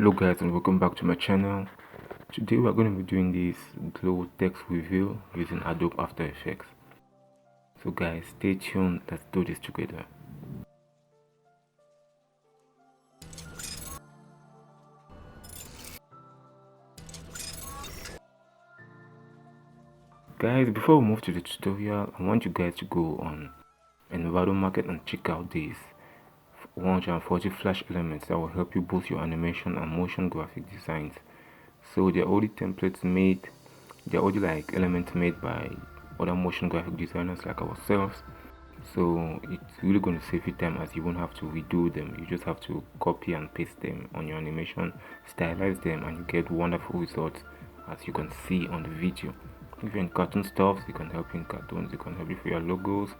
Hello guys, and welcome back to my channel. Today we're going to be doing this glow text reveal using Adobe After Effects. So guys, stay tuned, let's do this together. Guys, before we move to the tutorial, I want you guys to go on Envato Market and check out these 140 flash elements that will help you boost your animation and motion graphic designs. So they're already templates made, they're already like elements made by other motion graphic designers like ourselves. So it's really going to save you time, as you won't have to redo them. You just have to copy and paste them on your animation, stylize them, and you get wonderful results, as you can see on the video. If you're in cartoon stuff, it can help you in cartoons, it can help you for your logos,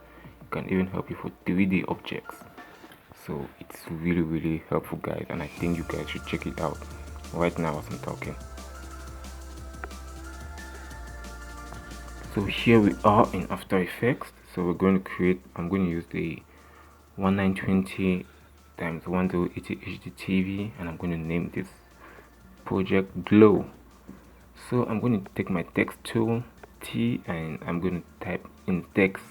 it can even help you for 3D objects. So it's really helpful guys, and I think you guys should check it out right now as I'm talking. So here we are in After Effects. So we're going to create, I'm going to use the 1920 times 1080 HD TV, and I'm going to name this project Glow. So I'm going to take my text tool T, and I'm going to type in text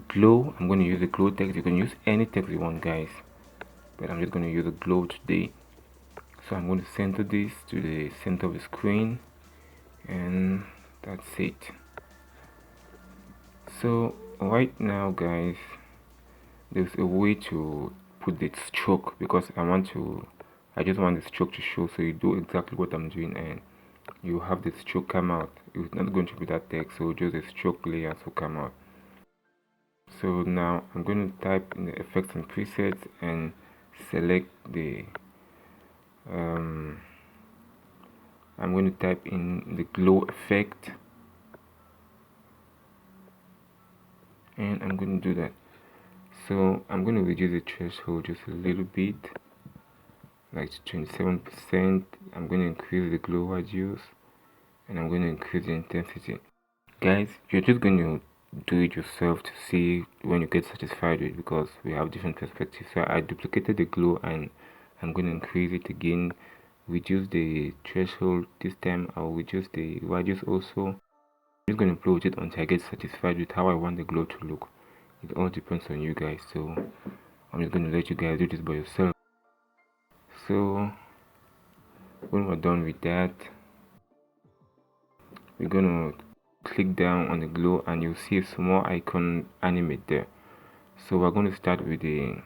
Glow. I'm going to use the glow text. You can use any text you want guys, but I'm just going to use the glow today. So I'm going to center this to the center of the screen, and that's it. So right now guys, there's a way to put the stroke, because I just want the stroke to show, so you do exactly what I'm doing and you have the stroke come out. It's not going to be that text, so just the stroke layers will come out. So now I'm going to type in the effects and presets and select the I'm going to type in the glow effect, and I'm going to do that. So I'm going to reduce the threshold just a little bit, like 27%. I'm going to increase the glow radius, and I'm going to increase the intensity. Guys, you're just going to do it yourself to see when you get satisfied with it, because we have different perspectives. So I duplicated the glow, and I'm going to increase it again, reduce the threshold. This time I'll reduce the radius also. I'm just going to play with it until I get satisfied with how I want the glow to look. It all depends on you guys, so I'm just going to let you guys do this by yourself. So when we're done with that, we're going to click down on the glow, and you'll see a small icon animate there. So we're going to start with the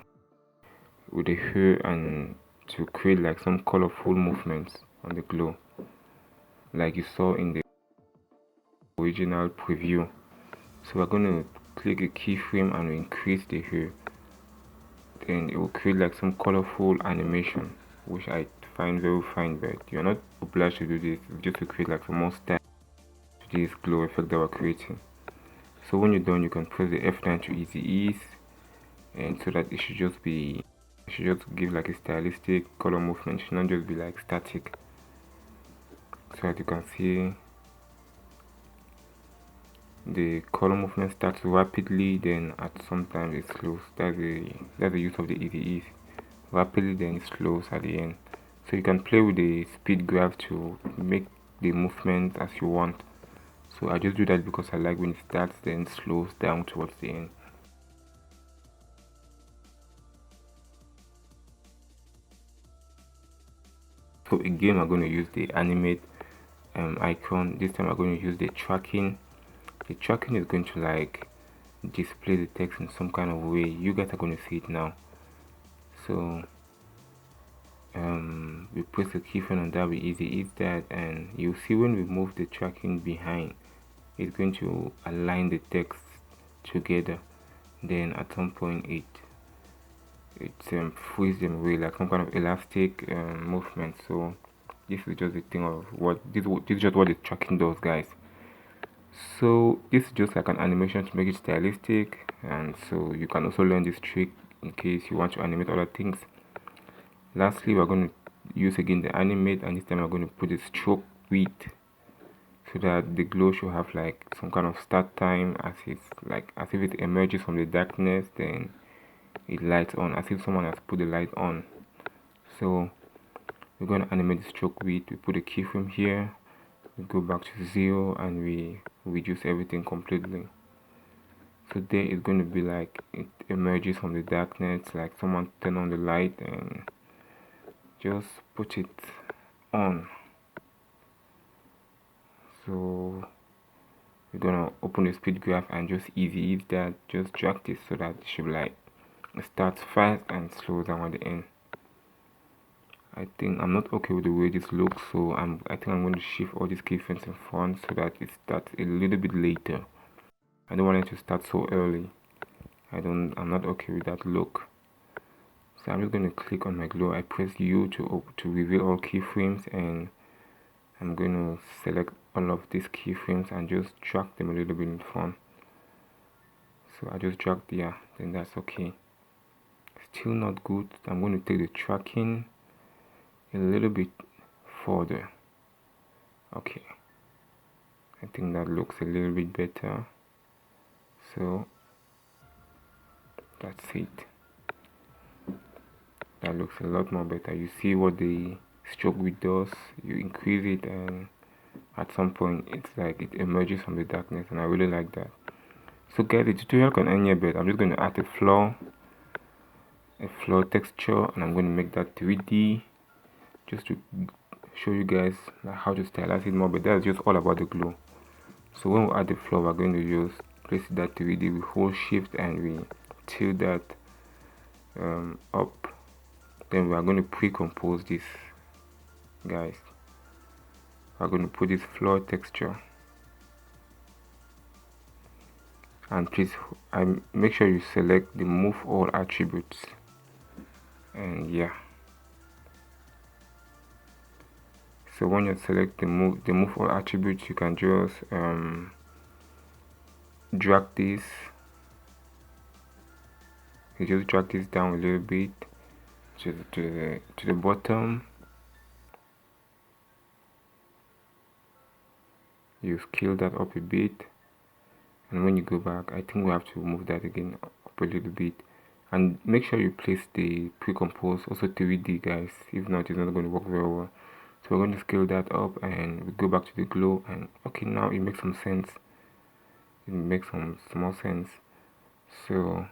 hair, and to create like some colorful movements on the glow, like you saw in the original preview. So we're going to click a keyframe and increase the hair, then it will create like some colorful animation, which I find very fine, but you're not obliged to do this, just to create like some more style to this glow effect that we're creating. So when you're done, you can press the F9 to easy ease, and so that it should just give like a stylistic color movement. It should not just be like static. So as you can see, the color movement starts rapidly, then at some time it slows. That's the use of the easy ease. Rapidly, then it slows at the end. So you can play with the speed graph to make the movement as you want. So I just do that because I like when it starts then slows down towards the end. So again, I'm going to use the animate icon. This time I'm going to use the tracking. The tracking is going to like display the text in some kind of way. You guys are going to see it now. So we press the keyframe on that, we easy ease that, and you'll see when we move the tracking behind, it's going to align the text together. Then at some point it frees them away like some kind of elastic movement. So this is just the thing of what this is just what the tracking does guys. So this is just like an animation to make it stylistic, and so you can also learn this trick in case you want to animate other things. Lastly, we're going to use again the animate, and this time we're going to put the stroke width, so that the glow should have like some kind of start time, as if it emerges from the darkness, then it lights on, as if someone has put the light on. So we're going to animate the stroke width. We put a keyframe here, we go back to 0, and we reduce everything completely. So there it's going to be like it emerges from the darkness, like someone turn on the light and just put it on. So we're gonna open the speed graph and just ease that, just drag this so that it should like start fast and slow down at the end. I think I'm not okay with the way this looks, so I think I'm going to shift all these keyframes in front so that it starts a little bit later. I don't want it to start so early. I'm not okay with that look. So I'm just going to click on my glow. I press U to reveal all keyframes, and I'm going to select all of these keyframes and just drag them a little bit in front. So I just drag there, then that's okay. Still not good. I'm going to take the tracking a little bit further. Okay, I think that looks a little bit better. So that's it. That looks a lot more better. You see what the stroke width does. You increase it, and at some point it's like it emerges from the darkness, and I really like that. So guys, the tutorial can end here, but I'm just going to add a floor texture, and I'm going to make that 3D just to show you guys like how to stylize it more. But that's just all about the glow. So when we add the floor, we're going to just place that 3D. We hold shift and we tilt that up. Then we are going to pre-compose this, guys. We're going to put this floor texture, and please make sure you select the move all attributes, and yeah. So when you select the move all attributes, you can just drag this. You just drag this down a little bit to the bottom. You scale that up a bit, and when you go back, I think we have to move that again up a little bit. And make sure you place the pre-compose also 3D, guys. If not, it's not going to work very well. So we're going to scale that up, and we go back to the glow, and okay, now it makes some sense. It makes some small sense. So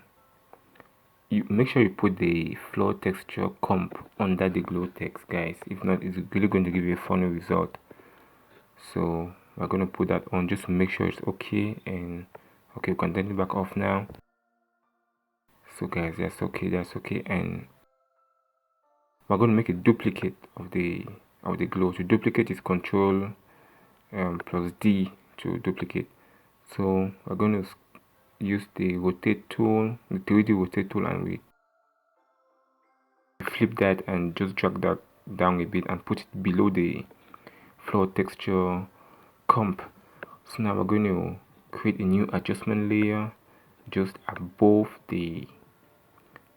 you make sure you put the floor texture comp under the glow text, guys. If not, it's really going to give you a funny result. So we're going to put that on just to make sure it's okay. And okay, we can turn it back off now. So guys, that's okay. And we're going to make a duplicate of the glow. To duplicate is Control plus D to duplicate. So we're going to use the rotate tool, the 3D rotate tool, and we flip that and just drag that down a bit and put it below the floor texture comp. So now we're going to create a new adjustment layer just above the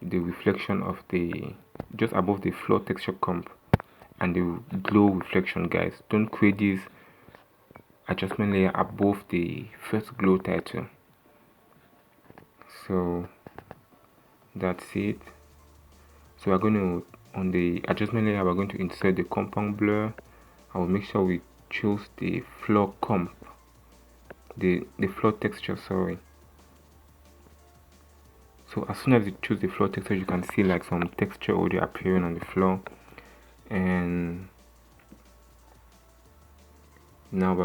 reflection of just above the floor texture comp and the glow reflection, guys. Don't create this adjustment layer above the first glow title. So that's it. So we're going to, on the adjustment layer, we're going to insert the compound blur. I will make sure we choose the floor comp, the floor texture, sorry. So as soon as you choose the floor texture, you can see like some texture already appearing on the floor. And now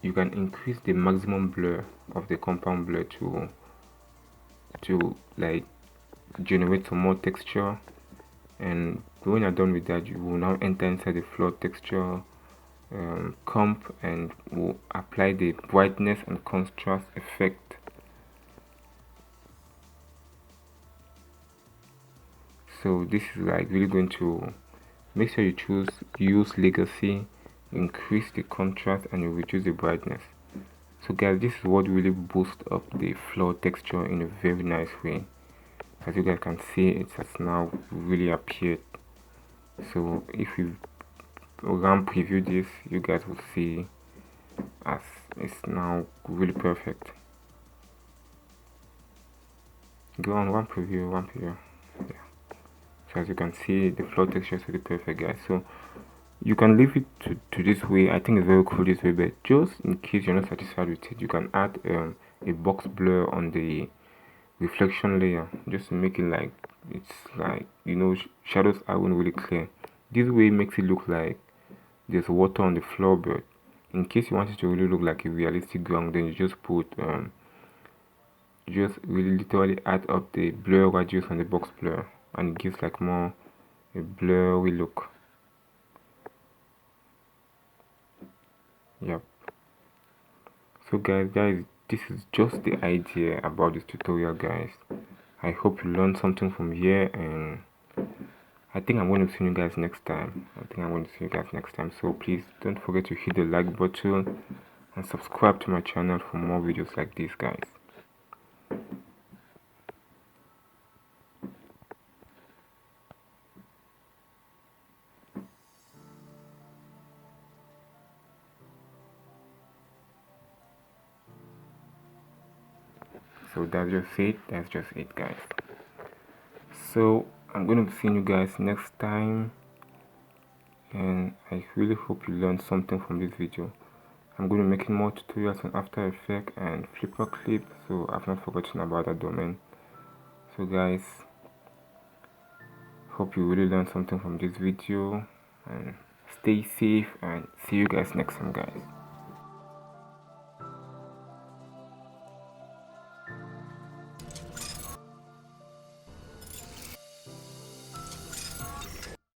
you can increase the maximum blur of the compound blur to like generate some more texture. And when you're done with that, you will now enter inside the floor texture comp, and will apply the brightness and contrast effect. So this is like really going to make sure you use legacy, increase the contrast, and you reduce the brightness. So guys, this is what really boosts up the floor texture in a very nice way. As you guys can see, it has now really appeared. So if you run preview this, you guys will see as it's now really perfect. Go on one preview. Yeah. So as you can see, the floor texture is really perfect, guys. So You can leave it to this way. I think it's very cool this way, but just in case you're not satisfied with it, you can add a box blur on the reflection layer just to make it like it's like, you know, shadows aren't really clear. This way makes it look like there's water on the floor, but in case you want it to really look like a realistic ground, then you just put just really literally add up the blur radius on the box blur, and it gives like more a blurry look. Yep. So guys, this is just the idea about this tutorial, guys. I hope you learned something from here, and I think I'm going to see you guys next time. So please don't forget to hit the like button and subscribe to my channel for more videos like this, guys. So that's just it, guys. So I'm going to see you guys next time, and I really hope you learned something from this video. I'm going to be making more tutorials on After Effects and Flipper Clip, so I've not forgotten about that domain. So guys, hope you really learned something from this video, and stay safe, and see you guys next time, guys.